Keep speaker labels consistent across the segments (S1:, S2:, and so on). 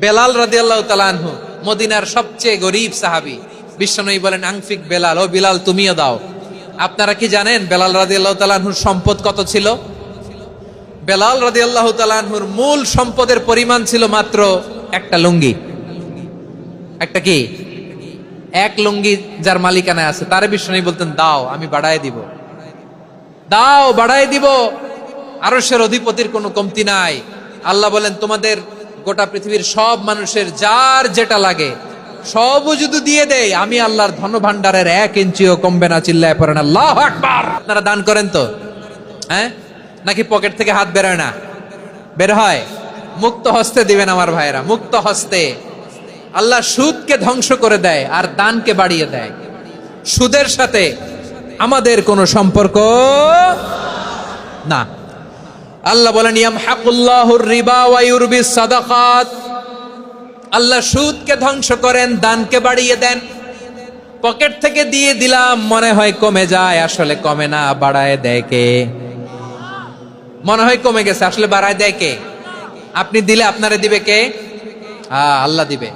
S1: বেলাল রাদিয়াল্লাহু তাআলা আনহু মদিনার সবচেয়ে গরীব সাহাবী। বিশ্বনবী বলেন, আনফিক বেলাল, ও বিলাল তুমিও দাও। আপনারা কি জানেন বেলাল রাদিয়াল্লাহু তাআলা আনহুর সম্পদ কত ছিল? বেলাল রাদিয়াল্লাহু তাআলা আনহুর মূল সম্পদের পরিমাণ ছিল মাত্র একটা লুঙ্গি। একটা কি? এক লুঙ্গি যার মালিকানায় আছে তারে বিশ্বনবী বলতেন, দাও আমি বাড়ায় দিব, দাও বাড়ায় দিব। আরশের অধিপতির কোনো কমতি নাই। আল্লাহ বলেন, তোমাদের গোটা পৃথিবীর সব মানুষের যার যেটা লাগে সবও যদি দিয়ে দেয়, আমি আল্লাহর ধন ভান্ডারের 1 ইঞ্চিও কমবে না। চিল্লায় পড়েন আল্লাহু আকবার। আপনারা দান করেন তো? হ্যাঁ, নাকি পকেট থেকে হাত বেরোয় না? বের হয়। মুক্ত হস্তে দিবেন আমার ভাইয়েরা, মুক্ত হস্তে। আল্লাহ সুদকে ধ্বংস করে দেয় আর দানকে বাড়িয়ে দেয়। সুদের সাথে আমাদের কোনো সম্পর্ক না। আল্লাহ বলেন, ইয়ামহাকুল্লাহুর রিবা ওয়া ইউরবিস সাদাকাত। আল্লাহ সুদকে ধ্বংস করেন, দানকে বাড়িয়ে দেন। পকেট থেকে দিয়ে দিলাম, মনে হয় কমে যায়, আসলে কমে না, বাড়ায় দেয় কে? মনে হয় কমে গেছে, আসলে বাড়ায় দেয় কে? আপনি দিলে আপনারে দিবে কে? আল্লাহ দিবে।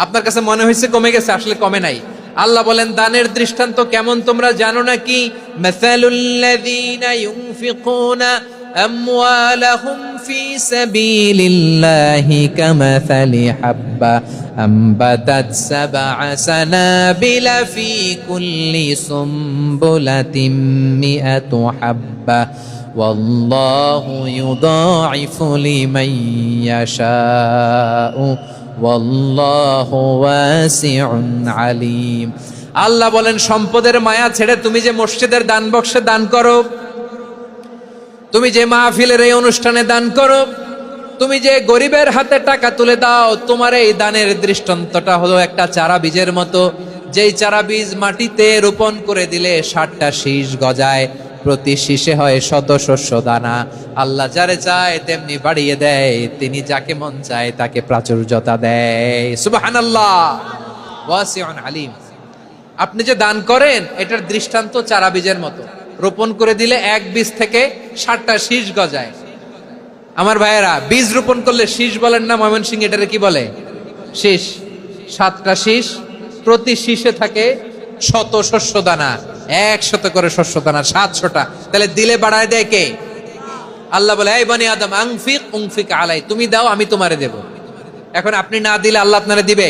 S1: আপনার কাছে মনে হয়েছে কমে গেছে, আসলে কমে নাই। আল্লাহ বলেন, দানের দৃষ্টান্ত কেমন তোমরা জানো নাকি? মাসালুল্লাযীনা ইউনফিকুনা আমওয়ালাহুম ফি সাবিলিল্লাহি কামাসালি হাব্বা আমবাতাত সাবআ সানাবিলা ফি কুল্লি সুমবুলাতিন মিআতু হাব্বা ওয়াল্লাহু ইউদাঈফু লিমান ইয়াশাউ ওয়াল্লাহু ওয়াসিউন আলীম। আল্লাহ বলেন, সম্পদের মায়া ছেড়ে তুমি যে মসজিদের দান বক্সে দান করো, তুমি যে মাহফিলের এই অনুষ্ঠানে দান করো, তুমি যে গরিবের হাতে টাকা তুলে দাও, তোমার এই দানের দৃষ্টান্তটা হলো একটা চারা বীজের মতো। যেই চারা বীজ মাটিতে রোপণ করে দিলে 60টা শীষ গজায়, প্রতি শীষে হয় 100 শস্য দানা। আল্লাহ যারে চায় তেমনি বাড়িয়ে দেয়, তিনি যাকে মন চায় তাকে প্রাচুর্যতা দেয়। সুবহানাল্লাহ, ওয়াসিউন আলীম। আপনি যে দান করেন এটার দৃষ্টান্ত চারা বীজের মতো, রোপণ করে দিলে এক বীজ থেকে 60টা শীষ গজায়। আমার ভাইয়েরা, বীজ রোপণ করলে শীষ বলেন না? ময়মনসিংহ এটারে কি বলে? শীষ। 7টা শীষ, প্রতি শীষে থাকে 100 শস্য দানা। 100 করে শস্য দানা, 700টা। তাহলে দিলে বাড়ায় দেয় কে? আল্লাহ বলে, এই বনি আদম আনফিক উনফিক আলাই, তুমি দাও আমি তোমারে দেব। এখন আপনি না দিলে আল্লাহ আপনারে দিবে?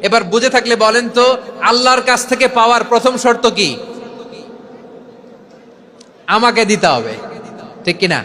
S1: এবার বুঝে থাকলে বলেন তো, আল্লাহর কাছ থেকে পাওয়ার প্রথম শর্ত কি? আমাকে দিতে হবে, ঠিক কিনা?